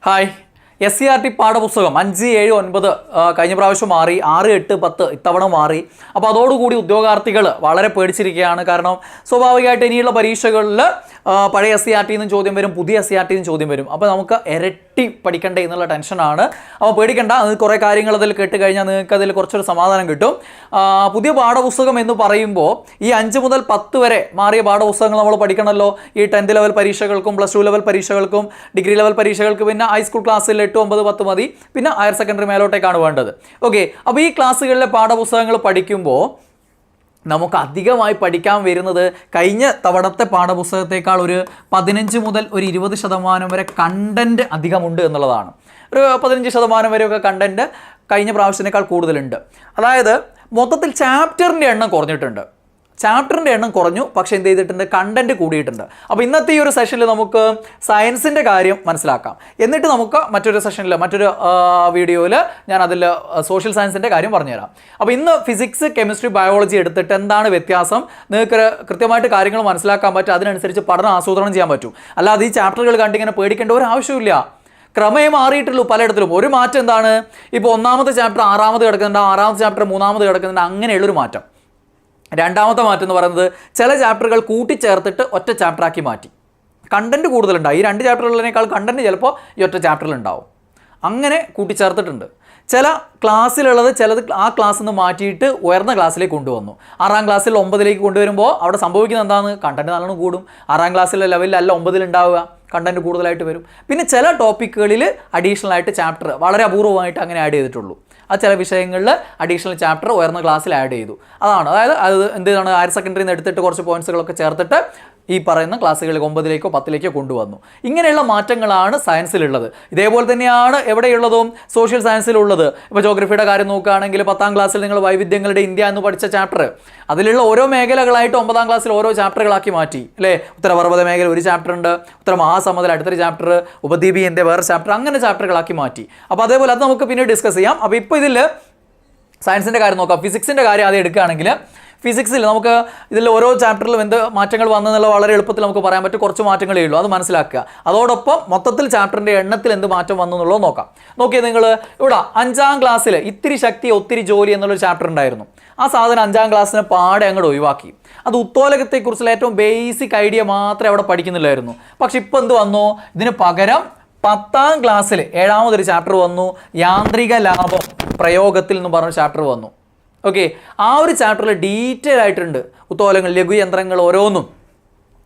Hi. SCERT പാഠപുസ്തകം 5, 7, 9 കഴിഞ്ഞ പ്രാവശ്യം മാറി, 6, 8, 10 ഇത്തവണ മാറി. അപ്പോൾ അതോടുകൂടി ഉദ്യോഗാർത്ഥികൾ വളരെ പേടിച്ചിരിക്കുകയാണ്. കാരണം സ്വാഭാവികമായിട്ട് ഇനിയുള്ള പരീക്ഷകളിൽ പഴയ SCERT നിന്നും ചോദ്യം വരും, പുതിയ SCERT നിന്നും ചോദ്യം വരും. അപ്പോൾ നമുക്ക് ഇരട്ടി പഠിക്കണ്ടേ എന്നുള്ള ടെൻഷനാണ്. അപ്പോൾ പേടിക്കണ്ട, അത് കുറേ കാര്യങ്ങൾ അതിൽ കേട്ട് കഴിഞ്ഞാൽ നിങ്ങൾക്ക് അതിൽ കുറച്ചൊരു സമാധാനം കിട്ടും. പുതിയ പാഠപുസ്തകം എന്ന് പറയുമ്പോൾ ഈ 5 മുതൽ 10 വരെ മാറിയ പാഠപുസ്തകങ്ങൾ നമ്മൾ പഠിക്കണമല്ലോ. ഈ 10th ലെവൽ പരീക്ഷകൾക്കും +2 ലെവൽ പരീക്ഷകൾക്കും ഡിഗ്രി ലെവൽ പരീക്ഷകൾക്ക് പിന്നെ ഹൈസ്കൂൾ ക്ലാസ്സിൽ 8, 9, 10 മതി. പിന്നെ ഹയർ സെക്കൻഡറി മേലോട്ടേക്കാണ് വേണ്ടത്. ഓക്കെ, അപ്പോൾ ഈ ക്ലാസ്സുകളിലെ പാഠപുസ്തകങ്ങൾ പഠിക്കുമ്പോൾ നമുക്ക് അധികമായി പഠിക്കാൻ വരുന്നത് കഴിഞ്ഞ തവണത്തെ പാഠപുസ്തകത്തേക്കാൾ ഒരു 15 മുതൽ ഒരു 20% വരെ കണ്ടൻറ്റ് അധികമുണ്ട് എന്നുള്ളതാണ്. ഒരു 15% വരെയൊക്കെ കണ്ടൻറ്റ് കഴിഞ്ഞ പ്രാവശ്യത്തിനേക്കാൾ കൂടുതലുണ്ട്. അതായത് മൊത്തത്തിൽ ചാപ്റ്ററിൻ്റെ എണ്ണം കുറഞ്ഞിട്ടുണ്ട്. ചാപ്റ്ററിൻ്റെ എണ്ണം കുറഞ്ഞു, പക്ഷേ എന്ത് ചെയ്തിട്ടുണ്ട്, കണ്ടൻറ്റ് കൂടിയിട്ടുണ്ട്. അപ്പോൾ ഇന്നത്തെ ഈ ഒരു സെഷനിൽ നമുക്ക് സയൻസിൻ്റെ കാര്യം മനസ്സിലാക്കാം. എന്നിട്ട് നമുക്ക് മറ്റൊരു സെഷനിൽ മറ്റൊരു വീഡിയോയിൽ ഞാൻ അതിൽ സോഷ്യൽ സയൻസിൻ്റെ കാര്യം പറഞ്ഞുതരാം. അപ്പോൾ ഇന്ന് ഫിസിക്സ്, കെമിസ്ട്രി, ബയോളജി എടുത്തിട്ട് എന്താണ് വ്യത്യാസം, നിങ്ങൾക്ക് കൃത്യമായിട്ട് കാര്യങ്ങൾ മനസ്സിലാക്കാൻ പറ്റും. അതിനനുസരിച്ച് പഠനം ആസൂത്രണം ചെയ്യാൻ പറ്റും. അല്ലാതെ ഈ ചാപ്റ്ററുകൾ കണ്ടിങ്ങനെ പേടിക്കേണ്ട ഒരു ആവശ്യമില്ല. ക്രമേ മാറിയിട്ടുള്ളൂ പലയിടത്തിലും. ഒരു മാറ്റം എന്താണ്, ഇപ്പോൾ 1ാമത്തെ ചാപ്റ്റർ 6ാമത് കിടക്കുന്നുണ്ട്, 6ാമത്തെ ചാപ്റ്റർ 3ാമത് കിടക്കുന്നുണ്ട്, അങ്ങനെയുള്ളൊരു മാറ്റം. 2ാമത്തെ മാറ്റം എന്ന് പറയുന്നത് ചില ചാപ്റ്ററുകൾ കൂട്ടിച്ചേർത്തിട്ട് ഒറ്റ ചാപ്റ്ററാക്കി മാറ്റി. കണ്ടൻറ്റ് കൂടുതലുണ്ടാവും. ഈ 2 ചാപ്റ്ററുകളിനേക്കാൾ കണ്ടൻറ്റ് ചിലപ്പോൾ ഈ ഒറ്റ ചാപ്റ്ററിലുണ്ടാവും. അങ്ങനെ കൂട്ടിച്ചേർത്തിട്ടുണ്ട്. ചില ക്ലാസ്സിലുള്ളത് ചിലത് ആ ക്ലാസ്സിൽ നിന്ന് മാറ്റിയിട്ട് ഉയർന്ന ക്ലാസ്സിലേക്ക് കൊണ്ടുവന്നു. 6ാം ക്ലാസ്സിൽ 9ലേക്ക് കൊണ്ടുവരുമ്പോൾ അവിടെ സംഭവിക്കുന്നത് എന്താണ്, കണ്ടൻറ്റ് നല്ലോണം കൂടും. 6ാം ക്ലാസ്സിലെ ലെവലിലല്ല 9ൽ ഉണ്ടാവുക, കണ്ടൻറ്റ് കൂടുതലായിട്ട് വരും. പിന്നെ ചില ടോപ്പിക്കുകളിൽ അഡീഷണൽ ആയിട്ട് ചാപ്റ്റർ വളരെ അപൂർവമായിട്ട് അങ്ങനെ ആഡ് ചെയ്തിട്ടുള്ളൂ. അത് ചില വിഷയങ്ങളിൽ അഡീഷണൽ ചാപ്റ്റർ ഉയർന്ന ക്ലാസ്സിൽ ആഡ് ചെയ്തു. അതാണ്, അതായത് അത് എന്താണ്, ഹയർ സെക്കൻഡറിയിൽ നിന്ന് എടുത്തിട്ട് കുറച്ച് പോയിന്റ്സുകളൊക്കെ ചേർത്തിട്ട് ഈ പറയുന്ന ക്ലാസ്സുകളിൽ 9ലേക്കോ 10ലേക്കോ കൊണ്ടുവന്നു. ഇങ്ങനെയുള്ള മാറ്റങ്ങളാണ് സയൻസിലുള്ളത്. ഇതേപോലെ തന്നെയാണ് എവിടെയുള്ളതും സോഷ്യൽ സയൻസിലുള്ളത്. ഇപ്പോൾ ജോഗ്രഫിയുടെ കാര്യം നോക്കുകയാണെങ്കിൽ 10ാം ക്ലാസ്സിൽ നിങ്ങൾ വൈവിധ്യങ്ങളുടെ ഇന്ത്യ എന്ന് പഠിച്ച ചാപ്റ്റർ, അതിലുള്ള ഓരോ മേഖലകളായിട്ട് 9ാം ക്ലാസ്സിൽ ഓരോ ചാപ്റ്ററുകളാക്കി മാറ്റി അല്ലേ. ഉത്തരപർവ്വത മേഖല ഒരു ചാപ്റ്റർ ഉണ്ട്, ഉത്തരമഹാസമുദ്രം അടുത്തൊരു ചാപ്റ്റർ, ഉപദ്വീപീയൻ്റെ വേറെ ചാപ്റ്റർ, അങ്ങനെ ചാപ്റ്ററുകളാക്കി മാറ്റി. അപ്പോൾ അതേപോലെ അത് നമുക്ക് പിന്നെ ഡിസ്കസ് ചെയ്യാം. അപ്പോൾ ഇപ്പോൾ ഇതിൽ സയൻസിൻ്റെ കാര്യം നോക്കാം. ഫിസിക്സിൻ്റെ കാര്യം ആദ്യം എടുക്കുകയാണെങ്കിൽ ഫിസിക്സിൽ നമുക്ക് ഇതിൽ ഓരോ ചാപ്റ്ററിലും എന്ത് മാറ്റങ്ങൾ വന്നെന്നുള്ള വളരെ എളുപ്പത്തിൽ നമുക്ക് പറയാൻ പറ്റും. കുറച്ച് മാറ്റങ്ങളേ ഉള്ളൂ, അത് മനസ്സിലാക്കുക. അതോടൊപ്പം മൊത്തത്തിൽ ചാപ്റ്ററിൻ്റെ എണ്ണത്തിൽ എന്ത് മാറ്റം വന്നു എന്നുള്ളത് നോക്കാം. നോക്കിയാൽ നിങ്ങൾ ഇവിടെ 5ാം ക്ലാസ്സിൽ ഇത്തിരി ശക്തി ഒത്തിരി ജോലി എന്നുള്ളൊരു ചാപ്റ്റർ ഉണ്ടായിരുന്നു. ആ സാധനം 5ാം ക്ലാസ്സിന് പാടെ അങ്ങോട്ട് ഒഴിവാക്കി. അത് ഉത്തോലകത്തെക്കുറിച്ചുള്ള ഏറ്റവും ബേസിക് ഐഡിയ മാത്രമേ അവിടെ പഠിക്കുന്നില്ലായിരുന്നു. പക്ഷെ ഇപ്പോൾ എന്ത് വന്നു, ഇതിന് പകരം 10ാം ക്ലാസ്സിൽ 7ാമതൊരു ചാപ്റ്റർ വന്നു, യാന്ത്രിക ലാഭം പ്രയോഗത്തിൽ എന്ന് പറഞ്ഞ ചാപ്റ്റർ വന്നു. ഓക്കെ, ആ ഒരു ചാപ്റ്ററിൽ ഡീറ്റെയിൽ ആയിട്ടുണ്ട്. ഉത്തോലകങ്ങൾ, ലഘുയന്ത്രങ്ങൾ ഓരോന്നും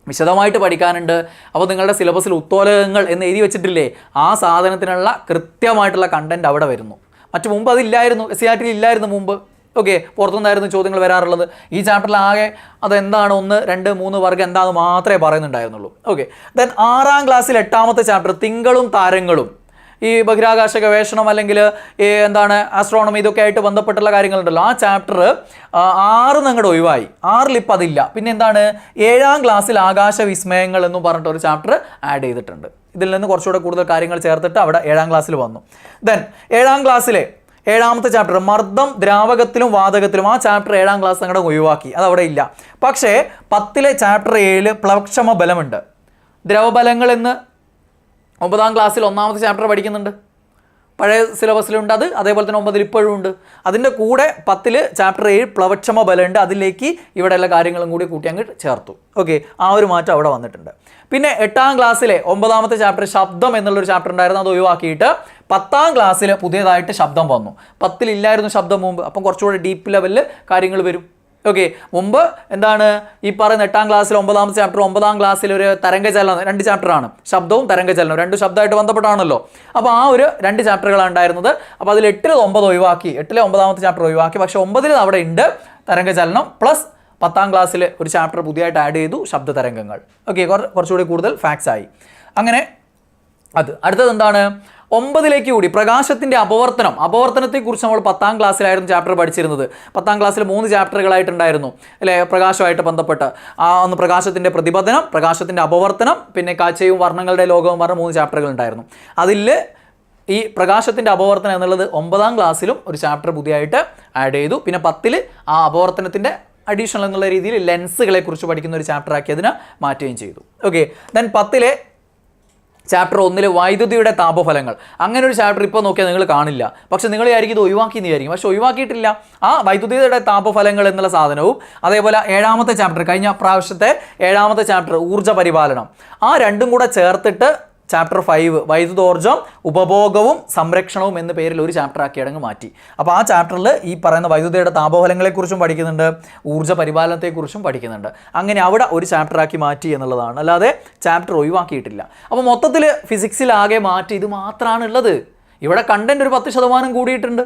വിശദമായിട്ട് പഠിക്കാനുണ്ട്. അപ്പോൾ നിങ്ങളുടെ സിലബസിൽ ഉത്തോലകങ്ങൾ എന്ന് എഴുതി വെച്ചിട്ടില്ലേ, ആ സാധനത്തിനുള്ള കൃത്യമായിട്ടുള്ള കണ്ടൻറ്റ് അവിടെ വരുന്നു. മുമ്പ് അതില്ലായിരുന്നു, SCERT ഇല്ലായിരുന്നു മുമ്പ്. ഓക്കെ, പുറത്തുനിന്നായിരുന്നു ചോദ്യങ്ങൾ വരാറുള്ളത്. ഈ ചാപ്റ്ററിൽ ആകെ അതെന്താണ് 1, 2, 3 വർഗ്ഗം എന്താണെന്ന് മാത്രമേ പറയുന്നുണ്ടായിരുന്നുള്ളൂ. ഓക്കെ, ദെൻ 6ാം ക്ലാസ്സിൽ 8ാമത്തെ ചാപ്റ്റർ തിങ്കളും താരങ്ങളും, ഈ ബഹിരാകാശ ഗവേഷണം അല്ലെങ്കിൽ എന്താണ് ആസ്ട്രോണമി, ഇതൊക്കെ ആയിട്ട് ബന്ധപ്പെട്ടുള്ള കാര്യങ്ങളുണ്ടല്ലോ, ആ ചാപ്റ്റർ 6 അങ്ങോട്ട് ഒഴിവായി. 6ൽ ഇപ്പം അതില്ല. പിന്നെ എന്താണ്, 7ാം ക്ലാസ്സിൽ ആകാശ വിസ്മയങ്ങൾ എന്ന് പറഞ്ഞിട്ട് ഒരു ചാപ്റ്റർ ആഡ് ചെയ്തിട്ടുണ്ട്. ഇതിൽ നിന്ന് കുറച്ചുകൂടെ കൂടുതൽ കാര്യങ്ങൾ ചേർത്തിട്ട് അവിടെ 7ാം ക്ലാസ്സിൽ വന്നു. ദെൻ 7ാം ക്ലാസ്സിലെ 7ാമത്തെ ചാപ്റ്റർ മർദ്ദം ദ്രാവകത്തിലും വാതകത്തിലും, ആ ചാപ്റ്റർ 7ാം ക്ലാസ് അങ്ങോട്ട് ഒഴിവാക്കി, അതവിടെ ഇല്ല. പക്ഷേ 10ലെ ചാപ്റ്റർ 7 പ്ലവക്ഷമ ബലമുണ്ട്. ദ്രവബലങ്ങൾ എന്ന് 9ാം ക്ലാസ്സിൽ 1ാമത്തെ ചാപ്റ്റർ പഠിക്കുന്നുണ്ട്, പഴയ സിലബസിലുണ്ട് അത്. അതേപോലെ തന്നെ 9ൽ ഇപ്പോഴും ഉണ്ട്. അതിൻ്റെ കൂടെ 10ൽ ചാപ്റ്റർ 7 പ്ലവക്ഷമ ബലമുണ്ട്. അതിലേക്ക് ഇവിടെ എല്ലാ കാര്യങ്ങളും കൂടി കൂട്ടി അങ്ങ് ചേർത്തു. ഓക്കെ, ആ ഒരു മാറ്റം അവിടെ വന്നിട്ടുണ്ട്. പിന്നെ 8ാം ക്ലാസ്സിലെ 9ാമത്തെ ചാപ്റ്റർ ശബ്ദം എന്നുള്ളൊരു ചാപ്റ്റർ ഉണ്ടായിരുന്നു, അത് ഒഴിവാക്കിയിട്ട് 10ാം ക്ലാസ്സിൽ പുതിയതായിട്ട് ശബ്ദം വന്നു. 10ൽ ഇല്ലായിരുന്നു ശബ്ദം മുമ്പ്. അപ്പം കുറച്ചുകൂടി ഡീപ്പ് ലെവലിൽ കാര്യങ്ങൾ വരും. ഓക്കെ, മുമ്പ് എന്താണ് ഈ പറയുന്ന 8ാം ക്ലാസ്സിൽ 9ാമത്തെ ചാപ്റ്റർ, 9ാം ക്ലാസ്സിൽ ഒരു തരംഗചലനം, 2 ചാപ്റ്ററാണ്, ശബ്ദവും തരംഗചലനവും, 2 ശബ്ദമായിട്ട് ബന്ധപ്പെട്ടാണല്ലോ. അപ്പോൾ ആ ഒരു 2 ചാപ്റ്ററുകളാണ് ഉണ്ടായിരുന്നത്. അപ്പോൾ അതിൽ 8ൽ 9 ഒഴിവാക്കി, 8ലെ 9ാമത്തെ ചാപ്റ്റർ ഒഴിവാക്കി. പക്ഷേ 9ൽ അവിടെ ഉണ്ട് തരംഗചലനം, പ്ലസ് 10ാം ക്ലാസ്സിൽ ഒരു ചാപ്റ്റർ പുതിയതായിട്ട് ആഡ് ചെയ്തു, ശബ്ദ തരംഗങ്ങൾ. ഓക്കെ, കുറച്ചുകൂടി കൂടുതൽ ഫാക്ട്സ് ആയി. അങ്ങനെ അടുത്തത് എന്താണ്, 9ലേക്ക് കൂടി പ്രകാശത്തിൻ്റെ അപവർത്തനത്തെക്കുറിച്ച് നമ്മൾ 10ാം ക്ലാസ്സിലായിരുന്നു ചാപ്റ്റർ പഠിച്ചിരുന്നത്. 10ാം ക്ലാസ്സിൽ 3 ചാപ്റ്ററുകളായിട്ടുണ്ടായിരുന്നു അല്ലേ, പ്രകാശമായിട്ട് ബന്ധപ്പെട്ട്. ഒന്ന് പ്രകാശത്തിൻ്റെ പ്രതിപതനം, പ്രകാശത്തിൻ്റെ അപവർത്തനം, പിന്നെ കാഴ്ചയും വർണ്ണങ്ങളുടെ ലോകവും പറഞ്ഞ 3 ചാപ്റ്ററുകൾ ഉണ്ടായിരുന്നു. അതിൽ ഈ പ്രകാശത്തിൻ്റെ അപവർത്തനം എന്നുള്ളത് 9ാം ക്ലാസ്സിലും ഒരു ചാപ്റ്റർ പുതിയതായിട്ട് ആഡ് ചെയ്തു. പിന്നെ 10ൽ ആ അപവർത്തനത്തിൻ്റെ അഡീഷണൽ എന്നുള്ള രീതിയിൽ ലെൻസുകളെ കുറിച്ച് പഠിക്കുന്ന ഒരു ചാപ്റ്റർ ആക്കി അതിനെ മാറ്റുകയും ചെയ്തു. ഓക്കെ, ദെൻ 10ലെ ചാപ്റ്റർ 1 വൈദ്യുതിയുടെ താപഫലങ്ങൾ. അങ്ങനെ ഒരു ചാപ്റ്റർ ഇപ്പോൾ നോക്കിയാൽ നിങ്ങൾ കാണില്ല. പക്ഷെ നിങ്ങൾ വിചാരിക്കും ഇത് ഒഴിവാക്കിയെന്ന് വിചാരിക്കും. പക്ഷെ ഒഴിവാക്കിയിട്ടില്ല. ആ വൈദ്യുതിയുടെ താപഫലങ്ങൾ എന്നുള്ള സാധനവും അതേപോലെ 7ാമത്തെ ചാപ്റ്റർ, കഴിഞ്ഞ പ്രാവശ്യത്തെ 7ാമത്തെ ചാപ്റ്റർ ഊർജ്ജ പരിപാലനം, ആ രണ്ടും കൂടെ ചേർത്തിട്ട് ചാപ്റ്റർ 5 വൈദ്യുതോർജ്ജം ഉപഭോഗവും സംരക്ഷണവും എന്ന പേരിൽ ഒരു ചാപ്റ്റർ ആക്കി അടങ്ങ് മാറ്റി. അപ്പോൾ ആ ചാപ്റ്ററിൽ ഈ പറയുന്ന വൈദ്യുതിയുടെ താപഫലങ്ങളെക്കുറിച്ചും പഠിക്കുന്നുണ്ട്, ഊർജ്ജ പരിപാലനത്തെക്കുറിച്ചും പഠിക്കുന്നുണ്ട്. അങ്ങനെ അവിടെ ഒരു ചാപ്റ്റർ ആക്കി മാറ്റി എന്നുള്ളതാണ്, അല്ലാതെ ചാപ്റ്റർ ഒഴിവാക്കിയിട്ടില്ല. അപ്പോൾ മൊത്തത്തിൽ ഫിസിക്സിലാകെ മാറ്റി ഇത് മാത്രമാണ് ഉള്ളത്. ഇവിടെ കണ്ടന്റ് ഒരു 10% കൂടിയിട്ടുണ്ട്.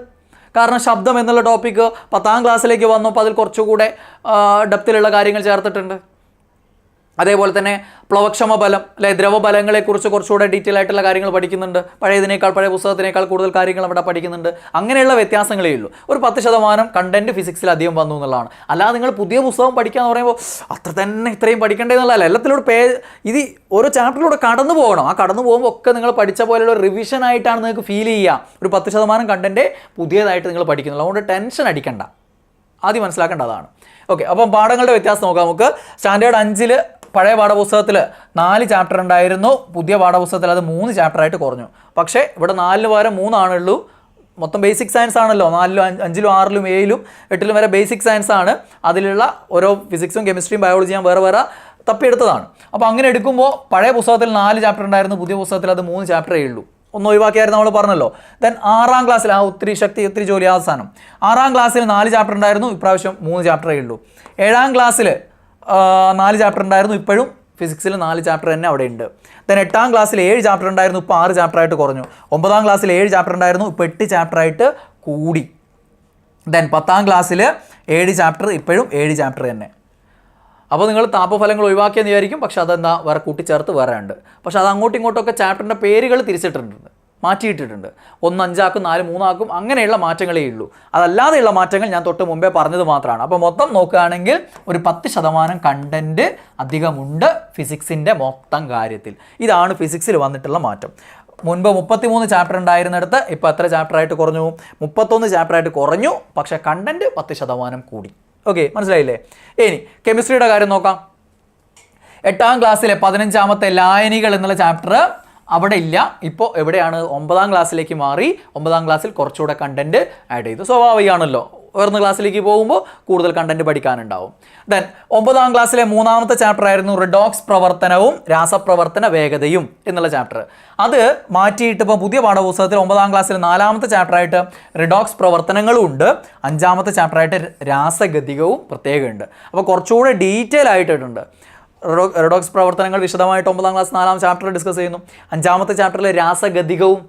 കാരണം ശബ്ദം എന്നുള്ള ടോപ്പിക്ക് 10ാം ക്ലാസ്സിലേക്ക് വന്നപ്പോൾ അതിൽ കുറച്ചുകൂടെ ഡെപ്തിലുള്ള കാര്യങ്ങൾ ചേർത്തിട്ടുണ്ട്. അതേപോലെ തന്നെ പ്ലവക്ഷമ ബലം അല്ലെ ദ്രവബലങ്ങളെക്കുറിച്ച് കുറച്ചുകൂടെ ഡീറ്റെയിൽ ആയിട്ടുള്ള കാര്യങ്ങൾ പഠിക്കുന്നുണ്ട്. പഴയ പുസ്തകത്തിനേക്കാൾ കൂടുതൽ കാര്യങ്ങൾ അവിടെ പഠിക്കുന്നുണ്ട്. അങ്ങനെയുള്ള വ്യത്യാസങ്ങളേ ഉള്ളൂ. ഒരു 10% കണ്ടന്റ് ഫിസിക്സിൽ അധികം വന്നു എന്നുള്ളതാണ്. അല്ലാതെ നിങ്ങൾ പുതിയ പുസ്തകം പഠിക്കാന്ന് പറയുമ്പോൾ അത്ര തന്നെ ഇത്രയും പഠിക്കേണ്ടതെന്നുള്ളതല്ല. എല്ലാത്തിലൂടെ ഇത് ഓരോ ചാപ്റ്ററിലൂടെ കടന്നു പോകണം. ആ കടന്നു പോകുമ്പോൾ ഒക്കെ നിങ്ങൾ പഠിച്ച പോലെയുള്ള റിവിഷൻ ആയിട്ടാണ് നിങ്ങൾക്ക് ഫീൽ ചെയ്യുക. ഒരു 10% കണ്ടന്റ് പുതിയതായിട്ട് നിങ്ങൾ പഠിക്കുന്നുള്ളൂ. അതുകൊണ്ട് ടെൻഷൻ അടിക്കണ്ട, ആദ്യം മനസ്സിലാക്കേണ്ടതാണ്. ഓക്കെ, അപ്പം പാഠങ്ങളുടെ വ്യത്യാസം നോക്കാം നമുക്ക്. സ്റ്റാൻഡേർഡ് 5 പഴയ പാഠപുസ്തകത്തിൽ 4 ചാപ്റ്റർ ഉണ്ടായിരുന്നു. പുതിയ പാഠപുസ്തകത്തിൽ അത് 3 ചാപ്റ്ററായിട്ട് കുറഞ്ഞു. പക്ഷേ ഇവിടെ 4 പകരം 3 ആണുള്ളൂ. മൊത്തം ബേസിക് സയൻസ് ആണല്ലോ. 4ലും 5ലും 6ലും 7ലും 8ലും വരെ ബേസിക് സയൻസ് ആണ്. അതിലുള്ള ഓരോ ഫിസിക്സും കെമിസ്ട്രിയും ബയോളജിയും വേറെ തപ്പിയെടുത്തതാണ്. അപ്പോൾ അങ്ങനെ എടുക്കുമ്പോൾ പഴയ പുസ്തകത്തിൽ 4 ചാപ്റ്റർ ഉണ്ടായിരുന്നു, പുതിയ പുസ്തകത്തിൽ അത് 3 ചാപ്റ്ററേ ഉള്ളൂ. ഒന്ന് ഒഴിവാക്കിയായിരുന്നു നമ്മൾ പറഞ്ഞല്ലോ. ദെൻ 6ാം ക്ലാസ്സിൽ ഒത്തിരി ശക്തി ഒത്തിരി ജോലി അവസാനം 6ാം ക്ലാസ്സിൽ 4 ചാപ്റ്റർ ഉണ്ടായിരുന്നു, ഇപ്രാവശ്യം 3 ചാപ്റ്ററേ ഉള്ളൂ. 7ാം ക്ലാസ്സിൽ 4 ചാപ്റ്റർ ഉണ്ടായിരുന്നു, ഇപ്പോഴും ഫിസിക്സിൽ 4 ചാപ്റ്റർ തന്നെ അവിടെ ഉണ്ട്. ദെൻ 8ാം ക്ലാസ്സിൽ 7 ചാപ്റ്റർ ഉണ്ടായിരുന്നു, ഇപ്പോൾ 6 ചാപ്റ്ററായിട്ട് കുറഞ്ഞു. 9ാം ക്ലാസ്സിൽ 7 ചാപ്റ്റർ ഉണ്ടായിരുന്നു, ഇപ്പോൾ 8 ചാപ്റ്ററായിട്ട് കൂടി. ദെൻ 10ാം ക്ലാസ്സിൽ 7 ചാപ്റ്റർ, ഇപ്പോഴും 7 ചാപ്റ്റർ തന്നെ. അപ്പോൾ നിങ്ങൾ താപഫലങ്ങൾ ഒഴിവാക്കിയെന്ന് വിചാരിക്കും. പക്ഷെ അതെന്താ വേറെ കൂട്ടിച്ചേർത്ത് വേറെ ഉണ്ട്. പക്ഷെ അത് അങ്ങോട്ടും ഇങ്ങോട്ടൊക്കെ ചാപ്റ്ററിൻ്റെ പേരുകൾ തിരിച്ചിട്ടുണ്ട്, മാറ്റിയിട്ടിട്ടുണ്ട്. 1 5 ആക്കും, 4 3 ആക്കും, അങ്ങനെയുള്ള മാറ്റങ്ങളേ ഉള്ളൂ. അതല്ലാതെയുള്ള മാറ്റങ്ങൾ ഞാൻ തൊട്ട് മുമ്പേ പറഞ്ഞത് മാത്രമാണ്. അപ്പോൾ മൊത്തം നോക്കുകയാണെങ്കിൽ ഒരു 10% കണ്ടന്റ് അധികമുണ്ട് ഫിസിക്സിൻ്റെ മൊത്തം കാര്യത്തിൽ. ഇതാണ് ഫിസിക്സിൽ വന്നിട്ടുള്ള മാറ്റം. മുൻപ് 33 ചാപ്റ്റർ ഉണ്ടായിരുന്നിടത്ത് ഇപ്പോൾ എത്ര ചാപ്റ്ററായിട്ട് കുറഞ്ഞു? 31 ചാപ്റ്ററായിട്ട് കുറഞ്ഞു. പക്ഷേ കണ്ടന്റ് 10% കൂടി. ഓക്കെ, മനസ്സിലായില്ലേ? ഇനി കെമിസ്ട്രിയുടെ കാര്യം നോക്കാം. 8ാം ക്ലാസ്സിലെ 15ാമത്തെ ലായനികൾ എന്നുള്ള ചാപ്റ്റർ അവിടെ ഇല്ല. ഇപ്പോൾ എവിടെയാണ്? 9ാം ക്ലാസ്സിലേക്ക് മാറി. 9ാം ക്ലാസ്സിൽ കുറച്ചുകൂടെ കണ്ടന്റ് ആഡ് ചെയ്തു. സ്വാഭാവികമാണല്ലോ, ഉയർന്ന ക്ലാസ്സിലേക്ക് പോകുമ്പോൾ കൂടുതൽ കണ്ടന്റ് പഠിക്കാനുണ്ടാവും. ദെൻ 9ാം ക്ലാസ്സിലെ 3ാമത്തെ ചാപ്റ്റർ ആയിരുന്നു റിഡോക്സ് പ്രവർത്തനവും രാസപ്രവർത്തന വേഗതയും എന്നുള്ള ചാപ്റ്റർ. അത് മാറ്റിയിട്ട് ഇപ്പോൾ പുതിയ പാഠപുസ്തകത്തിൽ 9ാം ക്ലാസ്സിൽ 4ാമത്തെ ചാപ്റ്ററായിട്ട് റിഡോക്സ് പ്രവർത്തനങ്ങളും ഉണ്ട്, 5ാമത്തെ ചാപ്റ്ററായിട്ട് രാസഗതികവും പ്രത്യേകമുണ്ട്. അപ്പോൾ കുറച്ചുകൂടെ ഡീറ്റെയിൽ ആയിട്ടുണ്ട്. റിഡോക്സ് പ്രവർത്തനങ്ങൾ വിശദമായിട്ട് 9ാം ക്ലാസ് 4ാം ചാപ്റ്ററിൽ ഡിസ്കസ് ചെയ്യുന്നു. 5ാമത്തെ ചാപ്റ്ററിൽ രാസഗതികവും,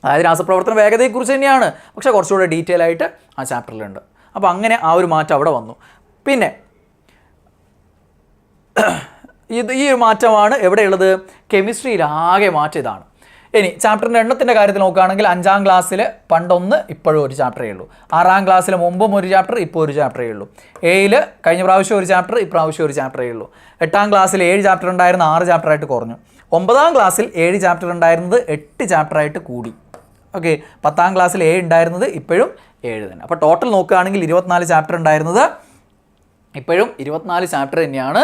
അതായത് രാസപ്രവർത്തന വേഗതയെക്കുറിച്ച് തന്നെയാണ്, പക്ഷേ കുറച്ചുകൂടെ ഡീറ്റെയിൽ ആയിട്ട് ആ ചാപ്റ്ററിലുണ്ട്. അപ്പോൾ അങ്ങനെ ആ ഒരു മാറ്റം അവിടെ വന്നു. പിന്നെ ഈ ഒരു മാറ്റമാണ് എവിടെയുള്ളത്? കെമിസ്ട്രിയിൽ ആകെ മാറ്റം ഇതാണ്. ഇനി ചാപ്റ്ററിൻ്റെ എണ്ണത്തിൻ്റെ കാര്യത്തിൽ നോക്കുകയാണെങ്കിൽ 5ാം ക്ലാസ്സിൽ പണ്ടൊന്ന്, ഇപ്പോഴും ഒരു ചാപ്റ്ററേ ഉള്ളൂ. 6ാം ക്ലാസ്സിൽ മുമ്പും ഒരു ചാപ്റ്റർ, ഇപ്പോൾ ഒരു ചാപ്റ്ററേ ഉള്ളൂ. 7ൽ കഴിഞ്ഞ പ്രാവശ്യം ഒരു ചാപ്റ്റർ, ഇപ്രാവശ്യം ഒരു ചാപ്റ്ററേ ഉള്ളൂ. 8ാം ക്ലാസ്സിൽ 7 ചാപ്റ്റർ ഉണ്ടായിരുന്ന 6 ചാപ്റ്ററായിട്ട് കുറഞ്ഞു. 9ാം ക്ലാസ്സിൽ 7 ചാപ്റ്റർ ഉണ്ടായിരുന്നത് 8 ചാപ്റ്ററായിട്ട് കൂടി. ഓക്കെ, 10ാം ക്ലാസ്സിൽ 7 ഉണ്ടായിരുന്നത് ഇപ്പോഴും 7 തന്നെ. അപ്പോൾ ടോട്ടൽ നോക്കുകയാണെങ്കിൽ 24 ചാപ്റ്റർ ഉണ്ടായിരുന്നത് ഇപ്പോഴും 24 ചാപ്റ്റർ തന്നെയാണ്.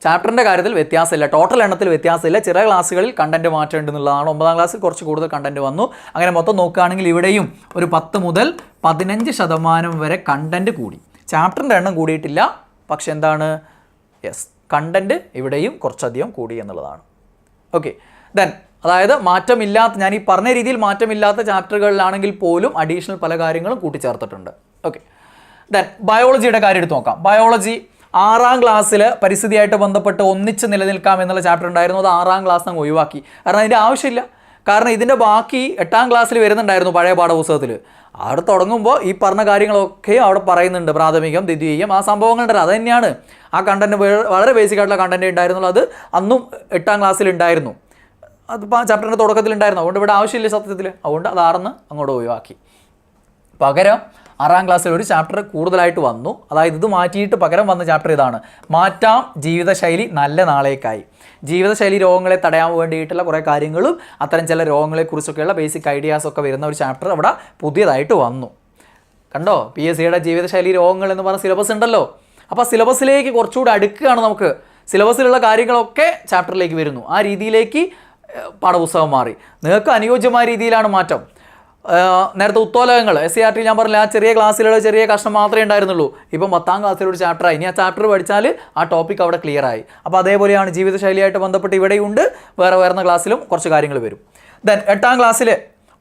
ചാപ്റ്ററിൻ്റെ കാര്യത്തിൽ വ്യത്യാസമില്ല, ടോട്ടൽ എണ്ണത്തിൽ വ്യത്യാസമില്ല. ചില ക്ലാസ്സുകളിൽ കണ്ടന്റ് മാറ്റം ഉണ്ടെന്നുള്ളതാണ്. 9ാം ക്ലാസ്സിൽ കുറച്ച് കൂടുതൽ കണ്ടന്റ് വന്നു. അങ്ങനെ മൊത്തം നോക്കുകയാണെങ്കിൽ ഇവിടെയും ഒരു 10 മുതൽ 15% വരെ കണ്ടന്റ് കൂടി. ചാപ്റ്ററിൻ്റെ എണ്ണം കൂടിയിട്ടില്ല, പക്ഷെ എന്താണ്? യെസ്, കണ്ടന്റ് ഇവിടെയും കുറച്ചധികം കൂടി എന്നുള്ളതാണ്. ഓക്കെ, ദെൻ അതായത് മാറ്റമില്ലാത്ത, ഞാൻ ഈ പറഞ്ഞ രീതിയിൽ മാറ്റമില്ലാത്ത ചാപ്റ്ററുകളിലാണെങ്കിൽ പോലും അഡീഷണൽ പല കാര്യങ്ങളും കൂട്ടിച്ചേർത്തിട്ടുണ്ട്. ഓക്കെ, ദെൻ ബയോളജിയുടെ കാര്യം എടുത്ത് നോക്കാം. ബയോളജി 6ാം ക്ലാസ്സിൽ പരിസ്ഥിതിയായിട്ട് ബന്ധപ്പെട്ട് ഒന്നിച്ച് നിലനിൽക്കാം എന്നുള്ള ചാപ്റ്റർ ഉണ്ടായിരുന്നു. അത് 6ാം ക്ലാസ് അങ്ങ് ഒഴിവാക്കി. കാരണം അതിൻ്റെ ആവശ്യമില്ല. കാരണം ഇതിൻ്റെ ബാക്കി 8ാം ക്ലാസ്സിൽ വരുന്നുണ്ടായിരുന്നു പഴയ പാഠപുസ്തകത്തിൽ. അവിടെ തുടങ്ങുമ്പോൾ ഈ പറഞ്ഞ കാര്യങ്ങളൊക്കെ അവിടെ പറയുന്നുണ്ട്. പ്രാഥമികം, ദ്വിതീയം, ആ സംഭവങ്ങളുണ്ടല്ലോ, അത് തന്നെയാണ്. ആ കണ്ടന്റ് വളരെ ബേസിക് ആയിട്ടുള്ള കണ്ടന്റ് ഉണ്ടായിരുന്നുള്ളൂ. അത് അന്നും 8ാം ക്ലാസ്സിൽ ഉണ്ടായിരുന്നു. അതിപ്പോൾ ആ ചാപ്റ്ററിൻ്റെ തുടക്കത്തിലുണ്ടായിരുന്നു. അതുകൊണ്ട് ഇവിടെ ആവശ്യമില്ല സത്യത്തിൽ. അതുകൊണ്ട് അത് 6ന്ന് അങ്ങോട്ട് ഒഴിവാക്കി. പകരം 6ാം ക്ലാസ്സിൽ ഒരു ചാപ്റ്റർ കൂടുതലായിട്ട് വന്നു. അതായത് ഇത് മാറ്റിയിട്ട് പകരം വന്ന ചാപ്റ്റർ ഇതാണ്: മാറ്റാം ജീവിതശൈലി നല്ല നാളേക്കായി. ജീവിതശൈലി രോഗങ്ങളെ തടയാൻ വേണ്ടിയിട്ടുള്ള കുറേ കാര്യങ്ങളും അത്തരം ചില രോഗങ്ങളെക്കുറിച്ചൊക്കെയുള്ള ബേസിക് ഐഡിയാസൊക്കെ വരുന്ന ഒരു ചാപ്റ്റർ അവിടെ പുതിയതായിട്ട് വന്നു. കണ്ടോ, PSCയുടെ ജീവിതശൈലി രോഗങ്ങൾ എന്ന് പറഞ്ഞ സിലബസ് ഉണ്ടല്ലോ. അപ്പോൾ സിലബസിലേക്ക് കുറച്ചുകൂടി അടുക്കുകയാണ്. നമുക്ക് സിലബസിലുള്ള കാര്യങ്ങളൊക്കെ ചാപ്റ്ററിലേക്ക് വരുന്നു. ആ രീതിയിലേക്ക് പാഠപുസ്തകം മാറി. നിങ്ങൾക്ക് അനുയോജ്യമായ രീതിയിലാണ് മാറ്റം. നേരത്തെ ഉത്തോലകങ്ങൾ SCRT ഞാൻ പറഞ്ഞില്ല, ആ ചെറിയ ക്ലാസ്സിലുള്ള ചെറിയ കഷ്ണം മാത്രമേ ഉണ്ടായിരുന്നുള്ളൂ. ഇപ്പം 10ാം ക്ലാസ്സിലൊരു ചാപ്റ്ററായി. ഇനി ആ ചാപ്റ്റർ പഠിച്ചാൽ ആ ടോപ്പിക് അവിടെ ക്ലിയർ ആയി. അപ്പോൾ അതേപോലെയാണ് ജീവിതശൈലിയായിട്ട് ബന്ധപ്പെട്ട് ഇവിടെയുണ്ട്. വേറെ വരുന്ന ക്ലാസ്സിലും കുറച്ച് കാര്യങ്ങൾ വരും. ദെൻ 8ാം ക്ലാസ്സിൽ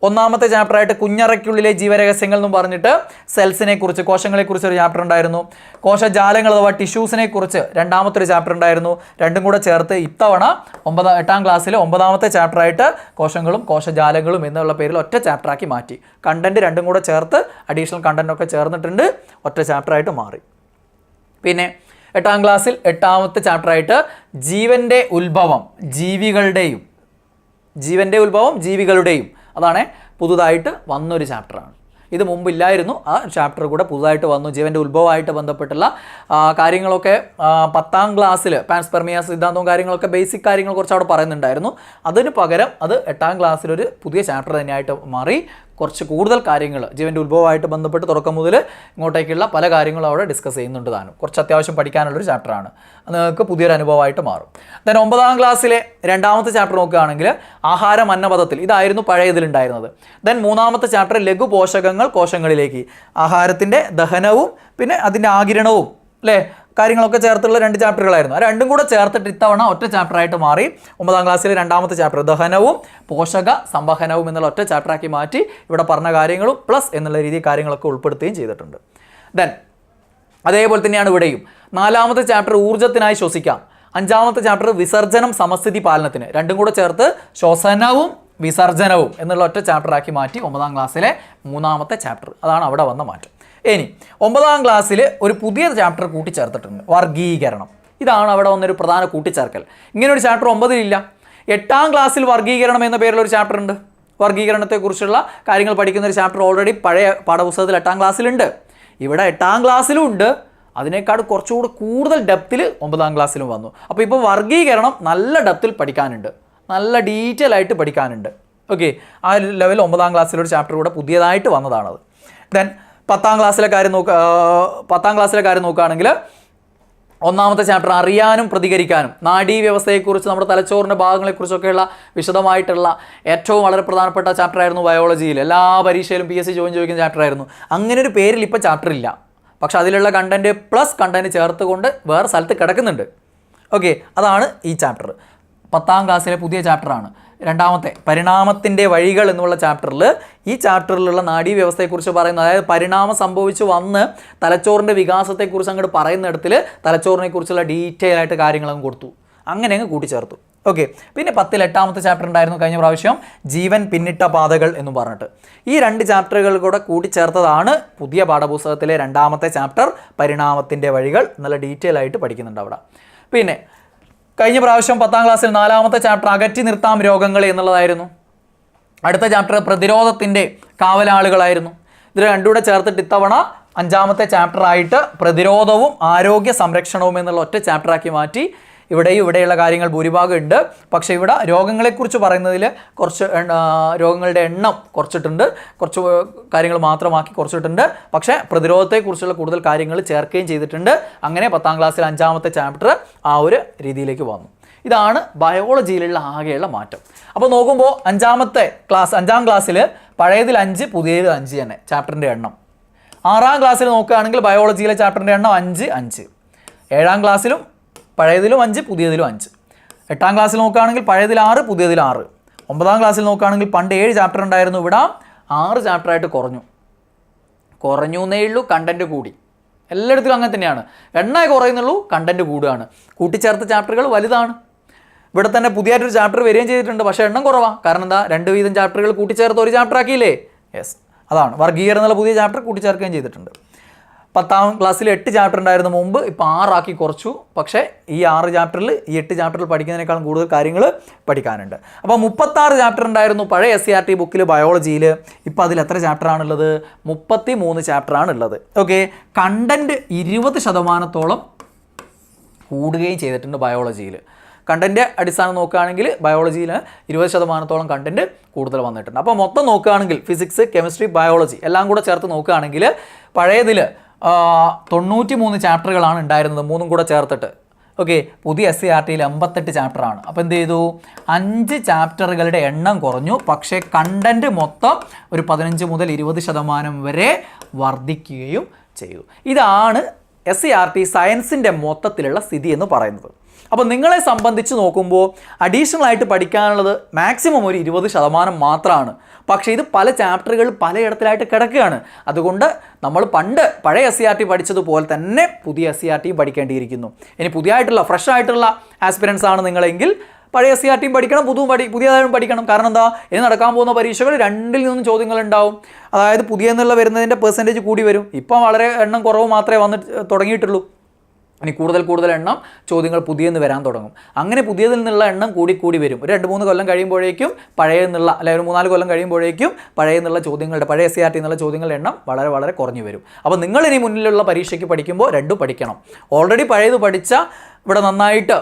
ഒന്നാമത്തെ ചാപ്റ്ററായിട്ട് കുഞ്ഞറയ്ക്കുള്ളിലെ ജീവരഹസ്യങ്ങൾ എന്നും പറഞ്ഞിട്ട് സെൽസിനെ കുറിച്ച്, കോശങ്ങളെക്കുറിച്ച് ഒരു ചാപ്റ്റർ ഉണ്ടായിരുന്നു. കോശജാലങ്ങൾ അഥവാ ടിഷ്യൂസിനെ കുറിച്ച് രണ്ടാമത്തെ ഒരു ചാപ്റ്റർ ഉണ്ടായിരുന്നു. രണ്ടും കൂടെ ചേർത്ത് ഇത്തവണ 8ാം ക്ലാസ്സിൽ 9ാമത്തെ ചാപ്റ്ററായിട്ട് കോശങ്ങളും കോശജാലങ്ങളും എന്നുള്ള പേരിൽ ഒറ്റ ചാപ്റ്ററാക്കി മാറ്റി. കണ്ടന്റ് രണ്ടും കൂടെ ചേർത്ത് അഡീഷണൽ കണ്ടന്റൊക്കെ ചേർന്നിട്ടുണ്ട്, ഒറ്റ ചാപ്റ്ററായിട്ട് മാറി. പിന്നെ 8ാം ക്ലാസ്സിൽ 8ാമത്തെ ചാപ്റ്ററായിട്ട് ജീവൻ്റെ ഉത്ഭവം ജീവികളുടെയും അതാണ് പുതുതായിട്ട് വന്നൊരു ചാപ്റ്ററാണ്. ഇത് മുമ്പില്ലായിരുന്നു, ആ ചാപ്റ്റർ കൂടെ പുതുതായിട്ട് വന്നു. ജീവൻ്റെ ഉത്ഭവമായിട്ട് ബന്ധപ്പെട്ടുള്ള കാര്യങ്ങളൊക്കെ 10ാം ക്ലാസ്സിൽ പാൻസ്പെർമിയ സിദ്ധാന്തവും കാര്യങ്ങളൊക്കെ ബേസിക് കാര്യങ്ങൾ കുറച്ച് അവിടെ പറയുന്നുണ്ടായിരുന്നു. അതിന് പകരം അത് 8ാം ക്ലാസ്സിലൊരു പുതിയ ചാപ്റ്റർ തന്നെയായിട്ട് മാറി. കുറച്ച് കൂടുതൽ കാര്യങ്ങൾ ജീവൻ്റെ ഉത്ഭവമായിട്ട് ബന്ധപ്പെട്ട് തുടക്കം മുതൽ ഇങ്ങോട്ടേക്കുള്ള പല കാര്യങ്ങളും അവിടെ ഡിസ്കസ് ചെയ്യുന്നുണ്ട്. താനും കുറച്ച് അത്യാവശ്യം പഠിക്കാനുള്ളൊരു ചാപ്റ്ററാണ്. അത് നിങ്ങൾക്ക് പുതിയൊരു അനുഭവമായിട്ട് മാറും. ദെൻ 9ാം ക്ലാസ്സിലെ 2ാമത്തെ ചാപ്റ്റർ നോക്കുകയാണെങ്കിൽ ആഹാരം അന്നപഥത്തിൽ, ഇതായിരുന്നു പഴയതിലുണ്ടായിരുന്നത്. ദെൻ 3ാമത്തെ ചാപ്റ്റർ ലഘു പോഷകങ്ങൾ കോശങ്ങളിലേക്ക്, ആഹാരത്തിൻ്റെ ദഹനവും പിന്നെ അതിൻ്റെ ആഗിരണവും അല്ലേ കാര്യങ്ങളൊക്കെ ചേർത്തുള്ള 2 ചാപ്റ്ററുകളായിരുന്നു. ആ രണ്ടും കൂടെ ചേർത്തിട്ട് ഇത്തവണ ഒറ്റ ചാപ്റ്ററായിട്ട് മാറി. 9ാം ക്ലാസ്സിലെ 2ാമത്തെ ചാപ്റ്റർ ദഹനവും പോഷക സംവഹനവും എന്നുള്ള ഒറ്റ ചാപ്റ്ററാക്കി മാറ്റി. ഇവിടെ പറഞ്ഞ കാര്യങ്ങളും പ്ലസ് എന്നുള്ള രീതിയിൽ കാര്യങ്ങളൊക്കെ ഉൾപ്പെടുത്തുകയും ചെയ്തിട്ടുണ്ട്. ദെൻ അതേപോലെ തന്നെയാണ് ഇവിടെയും 4ാമത്തെ ചാപ്റ്റർ ഊർജ്ജത്തിനായി ശ്വസിക്കാം, 5ാമത്തെ ചാപ്റ്റർ വിസർജനം സമസ്ഥിതി പാലനത്തിന്, രണ്ടും കൂടെ ചേർത്ത് ശ്വസനവും വിസർജനവും എന്നുള്ള ഒറ്റ ചാപ്റ്ററാക്കി മാറ്റി. 9ാം ക്ലാസ്സിലെ 3ാമത്തെ ചാപ്റ്റർ, അതാണ് അവിടെ വന്ന മാറ്റം. ഇനി 9ാം ക്ലാസ്സിൽ ഒരു പുതിയ ചാപ്റ്റർ കൂട്ടിച്ചേർത്തിട്ടുണ്ട്, വർഗീകരണം. ഇതാണ് അവിടെ വന്നൊരു പ്രധാന കൂട്ടിച്ചേർക്കൽ. ഇങ്ങനൊരു ചാപ്റ്റർ 9ൽ 8ാം ക്ലാസ്സിൽ വർഗീകരണം എന്ന പേരിലൊരു ചാപ്റ്റർ ഉണ്ട്. വർഗീകരണത്തെക്കുറിച്ചുള്ള കാര്യങ്ങൾ പഠിക്കുന്ന ഒരു ചാപ്റ്റർ ഓൾറെഡി പഴയ പാഠപുസ്തകത്തിൽ 8ാം ക്ലാസ്സിലുണ്ട്. ഇവിടെ 8ാം ക്ലാസ്സിലും ഉണ്ട്. അതിനേക്കാൾ കുറച്ചുകൂടി കൂടുതൽ ഡെപ്തിൽ 9ാം ക്ലാസ്സിലും വന്നു. അപ്പോൾ ഇപ്പോൾ വർഗീകരണം നല്ല ഡെപ്തിൽ പഠിക്കാനുണ്ട്, നല്ല ഡീറ്റെയിൽ ആയിട്ട് പഠിക്കാനുണ്ട്. ഓക്കെ, ആ ലെവൽ 9ാം ക്ലാസ്സിലൊരു ചാപ്റ്റർ കൂടെ പുതിയതായിട്ട് വന്നതാണത്. ദെൻ 10ാം ക്ലാസ്സിലെ കാര്യം നോക്കുകയാണെങ്കിൽ 1ാമത്തെ ചാപ്റ്റർ അറിയാനും പ്രതികരിക്കാനും, നാഡീവ്യവസ്ഥയെക്കുറിച്ച്, നമ്മുടെ തലച്ചോറിൻ്റെ ഭാഗങ്ങളെക്കുറിച്ചൊക്കെയുള്ള വിശദമായിട്ടുള്ള ഏറ്റവും വളരെ പ്രധാനപ്പെട്ട ചാപ്റ്ററായിരുന്നു ബയോളജിയിൽ. എല്ലാ പരീക്ഷയിലും PSC ചോദിക്കുന്ന ചാപ്റ്ററായിരുന്നു. അങ്ങനെ ഒരു പേരിൽ ഇപ്പോൾ ചാപ്റ്റർ ഇല്ല, പക്ഷെ അതിലുള്ള കണ്ടൻറ്റ് പ്ലസ് കണ്ടൻറ്റ് ചേർത്തുകൊണ്ട് വേറെ സ്ഥലത്ത് കിടക്കുന്നുണ്ട്. ഓക്കെ, അതാണ് ഈ ചാപ്റ്റർ. 10ാം ക്ലാസ്സിലെ പുതിയ ചാപ്റ്ററാണ്. 2ാമത്തെ പരിണാമത്തിൻ്റെ വഴികൾ എന്നുള്ള ചാപ്റ്ററിൽ ഈ ചാപ്റ്ററിലുള്ള നാഡീവ്യവസ്ഥയെക്കുറിച്ച് പറയുന്നത്, അതായത് പരിണാമം സംഭവിച്ച് വന്ന് തലച്ചോറിൻ്റെ വികാസത്തെക്കുറിച്ച് അങ്ങോട്ട് പറയുന്നിടത്തിൽ തലച്ചോറിനെ കുറിച്ചുള്ള ഡീറ്റെയിൽ ആയിട്ട് കാര്യങ്ങളങ്ങ് കൊടുത്തു, അങ്ങനെ അങ്ങ് കൂട്ടിച്ചേർത്തു. ഓക്കെ, പിന്നെ 10ൽ 8ാമത്തെ ചാപ്റ്റർ ഉണ്ടായിരുന്നു കഴിഞ്ഞ പ്രാവശ്യം, ജീവൻ പിന്നിട്ട പാതകൾ എന്ന് പറഞ്ഞിട്ട്. ഈ 2 ചാപ്റ്ററുകൾ കൂടെ കൂട്ടിച്ചേർത്തതാണ് പുതിയ പാഠപുസ്തകത്തിലെ 2ാമത്തെ ചാപ്റ്റർ, പരിണാമത്തിൻ്റെ വഴികൾ. നല്ല ഡീറ്റെയിൽ ആയിട്ട് പഠിക്കുന്നുണ്ട് അവിടെ. പിന്നെ കഴിഞ്ഞ പ്രാവശ്യം 10ാം ക്ലാസ്സിൽ 4ാമത്തെ ചാപ്റ്റർ അകറ്റി നിർത്താം രോഗങ്ങൾ എന്നുള്ളതായിരുന്നു. അടുത്ത ചാപ്റ്റർ പ്രതിരോധത്തിൻ്റെ കാവലാളുകളായിരുന്നു. ഇത് രണ്ടും കൂടെ ചേർത്തിട്ട് ഇത്തവണ 5ാമത്തെ ചാപ്റ്ററായിട്ട് പ്രതിരോധവും ആരോഗ്യ സംരക്ഷണവും എന്നുള്ള ഒറ്റ ചാപ്റ്ററാക്കി മാറ്റി. ഇവിടെയുള്ള കാര്യങ്ങൾ ഭൂരിഭാഗം ഉണ്ട്, പക്ഷേ ഇവിടെ രോഗങ്ങളെക്കുറിച്ച് പറയുന്നതിൽ കുറച്ച് രോഗങ്ങളുടെ എണ്ണം കുറച്ചിട്ടുണ്ട്, കുറച്ച് കാര്യങ്ങൾ മാത്രമാക്കി കുറച്ചിട്ടുണ്ട്. പക്ഷേ പ്രതിരോധത്തെക്കുറിച്ചുള്ള കൂടുതൽ കാര്യങ്ങൾ ചേർക്കുകയും ചെയ്തിട്ടുണ്ട്. അങ്ങനെ 10ാം ക്ലാസ്സിൽ 5ാമത്തെ ചാപ്റ്റർ ആ ഒരു രീതിയിലേക്ക് വന്നു. ഇതാണ് ബയോളജിയിലുള്ള ആകെയുള്ള മാറ്റം. അപ്പോൾ നോക്കുമ്പോൾ 5ാം ക്ലാസ്സിൽ പഴയതിൽ 5, പുതിയതിൽ 5 തന്നെ ചാപ്റ്ററിൻ്റെ എണ്ണം. 6ാം ക്ലാസ്സിൽ നോക്കുകയാണെങ്കിൽ ബയോളജിയിലെ ചാപ്റ്ററിൻ്റെ എണ്ണം 5. 7ാം ക്ലാസ്സിലും പഴയതിലും 5, പുതിയതിലും 5. 8ാം ക്ലാസ്സിൽ നോക്കുകയാണെങ്കിൽ പഴയതിൽ 6, പുതിയതിൽ 6. 9ാം ക്ലാസ്സിൽ നോക്കുകയാണെങ്കിൽ പണ്ട് 7 ചാപ്റ്റർ ഉണ്ടായിരുന്നു, ഇവിടെ 6 ചാപ്റ്ററായിട്ട് കുറഞ്ഞു എന്നേ ഉള്ളൂ, കണ്ടൻറ്റ് കൂടി. എല്ലായിടത്തിലും അങ്ങനെ തന്നെയാണ്, എണ്ണ കുറയുന്നുള്ളൂ, കണ്ടൻറ്റ് കൂടുകയാണ്. കൂട്ടിച്ചേർത്ത ചാപ്റ്ററുകൾ വലുതാണ്. ഇവിടെ തന്നെ പുതിയതായിട്ടൊരു ചാപ്റ്റർ വരികയും ചെയ്തിട്ടുണ്ട്, പക്ഷേ എണ്ണം കുറവാണ്. കാരണം എന്താ, 2 വീതം ചാപ്റ്ററുകൾ കൂട്ടിച്ചേർത്ത് ഒരു ചാപ്റ്റർ ആക്കിയില്ലേ? യെസ്, അതാണ് വർഗീകരണം എന്നുള്ള പുതിയ ചാപ്റ്റർ കൂട്ടിച്ചേർക്കുകയും ചെയ്തിട്ടുണ്ട്. 10ാം ക്ലാസ്സിൽ 8 ചാപ്റ്റർ ഉണ്ടായിരുന്നു മുമ്പ്, ഇപ്പോൾ 6 ആക്കി കുറച്ചു. പക്ഷേ ഈ 6 ചാപ്റ്ററിൽ ഈ 8 ചാപ്റ്ററിൽ പഠിക്കുന്നതിനേക്കാളും കൂടുതൽ കാര്യങ്ങൾ പഠിക്കാനുണ്ട്. അപ്പോൾ 36 ചാപ്റ്റർ ഉണ്ടായിരുന്നു പഴയ SCRT ബുക്കിൽ ബയോളജിയിൽ. ഇപ്പോൾ അതിൽ എത്ര ചാപ്റ്ററാണുള്ളത്? 33 ചാപ്റ്ററാണുള്ളത്. ഓക്കെ, കണ്ടൻറ്റ് 20% കൂടുകയും ചെയ്തിട്ടുണ്ട് ബയോളജിയിൽ. കണ്ടൻറ്റ് അടിസ്ഥാനം നോക്കുകയാണെങ്കിൽ ബയോളജിയിൽ 20% കണ്ടൻറ്റ് കൂടുതൽ വന്നിട്ടുണ്ട്. അപ്പോൾ മൊത്തം നോക്കുകയാണെങ്കിൽ ഫിസിക്സ്, കെമിസ്ട്രി, ബയോളജി എല്ലാം കൂടെ ചേർത്ത് നോക്കുകയാണെങ്കിൽ പഴയതിൽ 93 ചാപ്റ്ററുകളാണ് ഉണ്ടായിരുന്നത്, 3 കൂടെ ചേർത്തിട്ട്. ഓക്കെ, പുതിയ SCERTയിൽ 88 ചാപ്റ്ററാണ്. അപ്പോൾ എന്ത് ചെയ്തു? 5 ചാപ്റ്ററുകളുടെ എണ്ണം കുറഞ്ഞു, പക്ഷേ കണ്ടൻറ്റ് മൊത്തം ഒരു 15 മുതൽ 20% വരെ വർദ്ധിക്കുകയും ചെയ്തു. ഇതാണ് SCERT സയൻസിൻ്റെ മൊത്തത്തിലുള്ള സ്ഥിതി എന്ന് പറയുന്നത്. അപ്പോൾ നിങ്ങളെ സംബന്ധിച്ച് നോക്കുമ്പോൾ അഡീഷണൽ ആയിട്ട് പഠിക്കാനുള്ളത് മാക്സിമം ഒരു 20% മാത്രമാണ്. പക്ഷേ ഇത് പല ചാപ്റ്ററുകൾ പലയിടത്തിലായിട്ട് കിടക്കുകയാണ്. അതുകൊണ്ട് നമ്മൾ പഴയ SCERT പഠിച്ചതുപോലെ തന്നെ പുതിയ SCERT പഠിക്കേണ്ടിയിരിക്കുന്നു. ഇനി പുതിയതായിട്ടുള്ള ഫ്രഷ് ആയിട്ടുള്ള ആസ്പിരൻസ് ആണ് നിങ്ങളെങ്കിൽ പഴയ SCERT പഠിക്കണം, പുതിയതായും പഠിക്കണം. കാരണം എന്താ, ഇനി നടക്കാൻ പോകുന്ന പരീക്ഷകൾ 2ൽ നിന്നും ചോദ്യങ്ങൾ ഉണ്ടാവും. അതായത് പുതിയെന്നുള്ള വരുന്നതിൻ്റെ പെർസെൻറ്റേജ് കൂടി വരും. ഇപ്പം വളരെ എണ്ണം കുറവ് മാത്രമേ വന്നിട്ട് തുടങ്ങിയിട്ടുള്ളൂ. ഇനി കൂടുതൽ എണ്ണം ചോദ്യങ്ങൾ പുതിയെന്ന് വരാൻ തുടങ്ങും. അങ്ങനെ പുതിയതിൽ നിന്നുള്ള എണ്ണം കൂടി വരും. ഒരു 2-3 കൊല്ലം കഴിയുമ്പോഴേക്കും പഴയെന്നുള്ള, അല്ലെങ്കിൽ ഒരു 3-4 കൊല്ലം കഴിയുമ്പോഴേക്കും പഴയ SCERT എന്നുള്ള ചോദ്യങ്ങളുടെ എണ്ണം വളരെ കുറഞ്ഞു വരും. അപ്പോൾ നിങ്ങൾ ഇനി മുന്നിലുള്ള പരീക്ഷയ്ക്ക് പഠിക്കുമ്പോൾ രണ്ടും പഠിക്കണം. ഓൾറെഡി പഴയത് പഠിച്ച ഇവിടെ നന്നായിട്ട്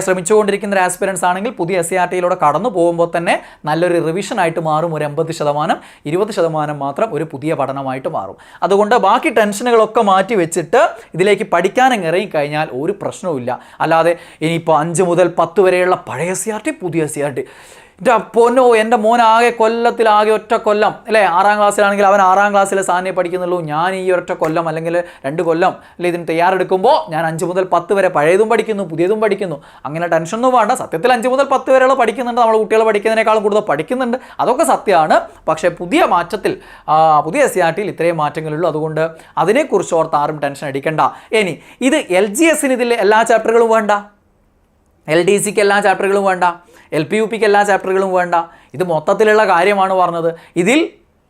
ശ്രമിച്ചുകൊണ്ടിരിക്കുന്ന ഒരു ആസ്പിരൻസ് ആണെങ്കിൽ പുതിയ SCERTയിലൂടെ കടന്നു പോകുമ്പോൾ തന്നെ നല്ലൊരു റിവിഷനായിട്ട് മാറും. ഒരു 80%, 20% മാത്രം ഒരു പുതിയ പഠനമായിട്ട് മാറും. അതുകൊണ്ട് ബാക്കി ടെൻഷനുകളൊക്കെ മാറ്റി വെച്ചിട്ട് ഇതിലേക്ക് പഠിക്കാനങ്ങ് ഇറങ്ങിക്കഴിഞ്ഞാൽ ഒരു പ്രശ്നവുമില്ല. അല്ലാതെ ഇനിയിപ്പോൾ 5 മുതൽ 10 വരെയുള്ള പഴയ SCERT, പുതിയ SCERT, എൻ്റെ മോനാകെ കൊല്ലത്തിലാകെ ഒറ്റ കൊല്ലം അല്ലേ, 6ാം ക്ലാസ്സിലാണെങ്കിൽ അവൻ 6ാം ക്ലാസ്സിലെ സാധനമേ പഠിക്കുന്നുള്ളൂ, ഞാൻ ഈ ഒറ്റ കൊല്ലം അല്ലെങ്കിൽ 2 കൊല്ലം അല്ലെ ഇതിന് തയ്യാറെടുക്കുമ്പോൾ ഞാൻ 5 മുതൽ 10 വരെ പഴയതും പഠിക്കുന്നു പുതിയതും പഠിക്കുന്നു. അങ്ങനെ ടെൻഷനൊന്നും വേണ്ട. സത്യത്തിൽ 5 മുതൽ 10 വരെയുള്ള പഠിക്കുന്നുണ്ട്, നമ്മൾ കുട്ടികൾ പഠിക്കുന്നതിനേക്കാളും കൂടുതൽ പഠിക്കുന്നുണ്ട്, അതൊക്കെ സത്യമാണ്. പക്ഷേ പുതിയ SCERTയിൽ ഇത്രയും മാറ്റങ്ങളുള്ളൂ. അതുകൊണ്ട് അതിനെക്കുറിച്ച് ഓർത്ത് ആരും ടെൻഷൻ അടിക്കണ്ട. ഇനി ഇത് LGSന് ഇതിൽ എല്ലാ ചാപ്റ്ററുകളും വേണ്ട, LDCക്ക് എല്ലാ ചാപ്റ്ററുകളും വേണ്ട, LPUPക്ക് എല്ലാ ചാപ്റ്ററുകളും വേണ്ട. ഇത് മൊത്തത്തിലുള്ള കാര്യമാണ് പറഞ്ഞത്. ഇതിൽ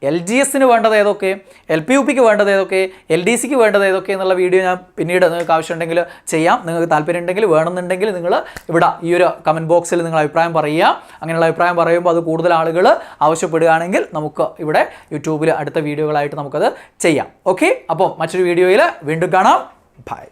LGSന് വേണ്ടത് ഏതൊക്കെ, LPUPക്ക് വേണ്ടത് ഏതൊക്കെ, LDCക്ക് വേണ്ടത് ഏതൊക്കെ എന്നുള്ള വീഡിയോ ഞാൻ പിന്നീട് നിങ്ങൾക്ക് ആവശ്യമുണ്ടെങ്കിൽ ചെയ്യാം. നിങ്ങൾക്ക് താല്പര്യം ഉണ്ടെങ്കിൽ, വേണമെന്നുണ്ടെങ്കിൽ നിങ്ങൾ ഇവിടെ ഈ ഒരു കമൻറ്റ് ബോക്സിൽ നിങ്ങൾ അഭിപ്രായം പറയുക. അങ്ങനെയുള്ള അഭിപ്രായം പറയുമ്പോൾ അത് കൂടുതൽ ആളുകൾ ആവശ്യപ്പെടുകയാണെങ്കിൽ നമുക്ക് ഇവിടെ യൂട്യൂബിൽ അടുത്ത വീഡിയോകളായിട്ട് നമുക്കത് ചെയ്യാം. ഓക്കെ, അപ്പോൾ മറ്റൊരു വീഡിയോയിൽ വീണ്ടും കാണാം. ബൈ.